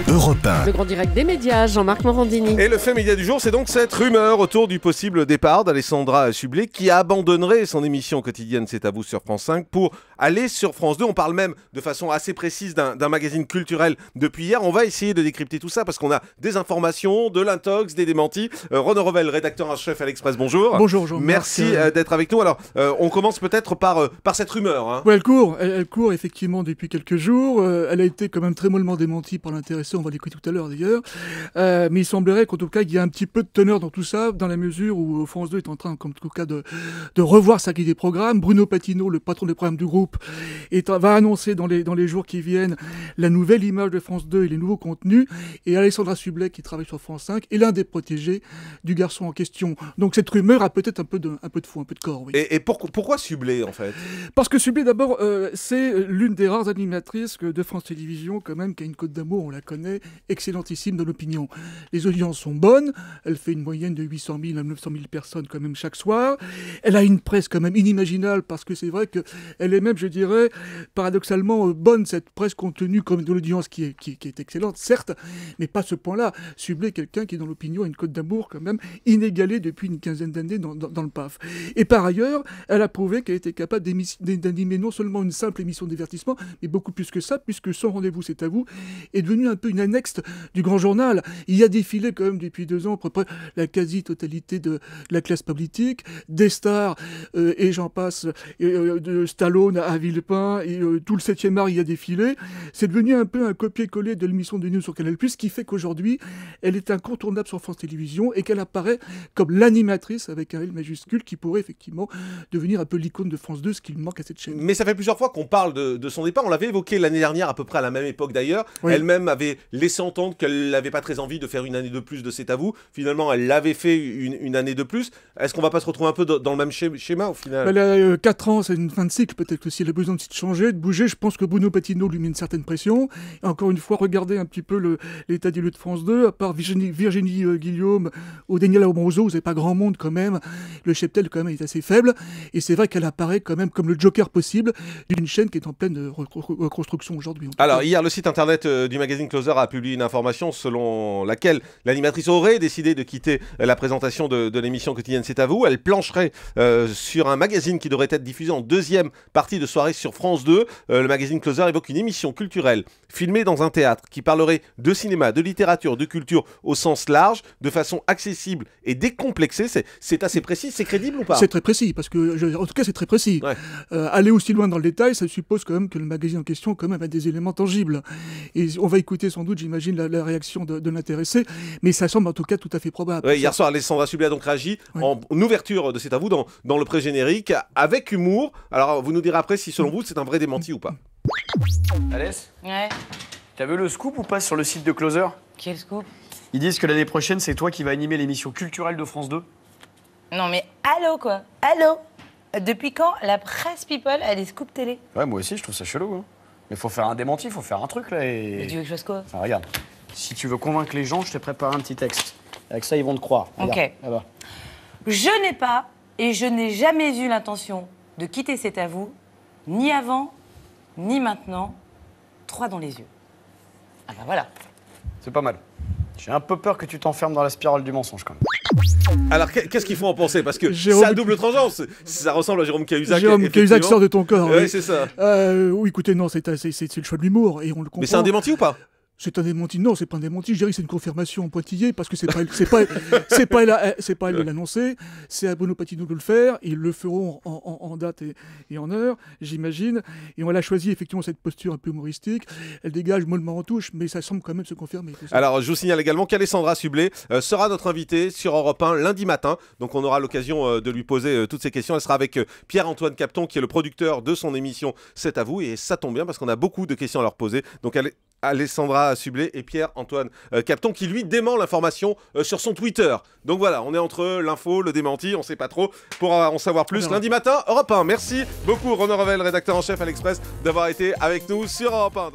Europe 1. Le grand direct des médias, Jean-Marc Morandini. Et le fait média du jour, c'est donc cette rumeur autour du possible départ d'Alessandra Sublet qui abandonnerait son émission quotidienne C'est à vous sur France 5 pour aller sur France 2. On parle même de façon assez précise d'un magazine culturel depuis hier. On va essayer de décrypter tout ça parce qu'on a des informations, de l'intox, des démentis. Renaud Revel, rédacteur en chef à l'Express, bonjour. Bonjour Jean-Marc. Merci d'être avec nous. Alors, on commence peut-être par cette rumeur. Hein. Ouais, elle court effectivement depuis quelques jours. Elle a été quand même très mollement démentie par l'intéressé. On va l'écouter tout à l'heure d'ailleurs. Mais il semblerait qu'en tout cas, il y a un petit peu de teneur dans tout ça, dans la mesure où France 2 est en train, en tout cas, de revoir sa grille des programmes. Bruno Patino, le patron des programmes du groupe, va annoncer dans les jours qui viennent la nouvelle image de France 2 et les nouveaux contenus. Et Alessandra Sublet, qui travaille sur France 5, est l'un des protégés du garçon en question. Donc cette rumeur a peut-être un peu de fond, un peu de corps. Oui. Et pourquoi Sublet en fait? Parce que Sublet, d'abord, c'est l'une des rares animatrices de France Télévisions, quand même, qui a une cote d'amour, on la connaît, excellentissime dans l'opinion. Les audiences sont bonnes, elle fait une moyenne de 800 000 à 900 000 personnes quand même chaque soir. Elle a une presse quand même inimaginable, parce que c'est vrai qu'elle est même, je dirais, paradoxalement bonne, cette presse, compte tenu comme de l'audience qui est excellente, certes, mais pas à ce point-là. Sublet est quelqu'un qui, dans l'opinion, a une cote d'amour quand même inégalée depuis une quinzaine d'années dans le PAF. Et par ailleurs, elle a prouvé qu'elle était capable d'animer non seulement une simple émission de divertissement, mais beaucoup plus que ça, puisque son rendez-vous, c'est à vous, est devenu un peu une annexe du grand journal. Il y a défilé quand même depuis 2 ans à peu près la quasi-totalité de la classe politique, des stars, et j'en passe, de Stallone à Villepin, et tout le 7e art y a défilé. C'est devenu un peu un copier-coller de l'émission de News sur Canal+, ce qui fait qu'aujourd'hui, elle est incontournable sur France Télévisions et qu'elle apparaît comme l'animatrice avec un L majuscule qui pourrait effectivement devenir un peu l'icône de France 2, ce qui lui manque à cette chaîne. Mais ça fait plusieurs fois qu'on parle de son départ. On l'avait évoqué l'année dernière, à peu près à la même époque d'ailleurs. Oui. Elle-même avait laissé entendre qu'elle n'avait pas très envie de faire une année de plus de C'est à vous. Finalement, elle l'avait fait une année de plus. Est-ce qu'on va pas se retrouver un peu dans le même schéma au final? Elle a 4 ans, c'est une fin de cycle. Peut-être que si elle a besoin de changer, de bouger, je pense que Bruno Patino lui met une certaine pression. Et encore une fois, regardez un petit peu l'état des lieux de France 2. À part Virginie Guillaume ou Daniel Ambrosio, vous n'avez pas grand monde quand même. Le cheptel quand même est assez faible. Et c'est vrai qu'elle apparaît quand même comme le joker possible d'une chaîne qui est en pleine reconstruction aujourd'hui. Alors hier, le site internet du magazine Closer a publié une information selon laquelle l'animatrice aurait décidé de quitter la présentation de l'émission quotidienne C'est à vous. Elle plancherait sur un magazine qui devrait être diffusé en deuxième partie de soirée sur France 2. Le magazine Closer évoque une émission culturelle filmée dans un théâtre qui parlerait de cinéma, de littérature, de culture au sens large, de façon accessible et décomplexée. C'est assez précis, c'est crédible ou pas? C'est très précis, parce que, en tout cas, c'est très précis. Ouais. Aller aussi loin dans le détail, ça suppose quand même que le magazine en question quand même a des éléments tangibles. Et on va écouter sans doute, j'imagine, la réaction de l'intéressé, mais ça semble en tout cas tout à fait probable. Ouais, hier soir, Alessandra Sublet a donc réagi en ouverture de C'est à vous dans le pré-générique, avec humour. Alors, vous nous direz après si, selon vous, c'est un vrai démenti ou pas. Alès? Ouais. T'as vu le scoop ou pas sur le site de Closer? Quel scoop? Ils disent que l'année prochaine, c'est toi qui vas animer l'émission culturelle de France 2. Non mais allô quoi? Allô? Depuis quand la presse people a des scoops télé? Ouais, moi aussi, je trouve ça chelou. Hein. Mais faut faire un démenti, faut faire un truc là et... Mais tu veux que je fasse quoi? Enfin, regarde, si tu veux convaincre les gens, je t'ai préparé un petit texte. Avec ça, ils vont te croire. Regarde, ok. Là-bas. Je n'ai pas et je n'ai jamais eu l'intention de quitter C'est à vous, ni avant, ni maintenant. 3 dans les yeux. Ah bah voilà. C'est pas mal. J'ai un peu peur que tu t'enfermes dans la spirale du mensonge quand même. Alors qu'est-ce qu'il faut en penser? Parce que ça a double tranchant. Ça ressemble à Jérôme Cahuzac. Jérôme Cahuzac sort de ton corps. Oui, c'est ça. Oui, écoutez, non, c'est le choix de l'humour et on le comprend. Mais c'est un démenti ou pas? C'est un démenti. Non, c'est pas un démenti. Je dirais que c'est une confirmation en pointillé parce que c'est pas elle de l'annoncer. C'est à Bruno Patino de le faire. Ils le feront en date et en heure, j'imagine. Et on a choisi effectivement cette posture un peu humoristique. Elle dégage mollement en touche, mais ça semble quand même se confirmer. Alors, je vous signale également qu'Alessandra Sublet sera notre invitée sur Europe 1 lundi matin. Donc, on aura l'occasion de lui poser toutes ces questions. Elle sera avec Pierre-Antoine Capton, qui est le producteur de son émission C'est à vous. Et ça tombe bien parce qu'on a beaucoup de questions à leur poser. Donc, Alessandra Sublet et Pierre-Antoine Capton qui lui dément l'information sur son Twitter. Donc voilà, on est entre l'info, le démenti, on sait pas trop. Pour en savoir plus, lundi matin, Europe 1. Merci beaucoup Renaud Revel, rédacteur en chef à l'Express, d'avoir été avec nous sur Europe 1.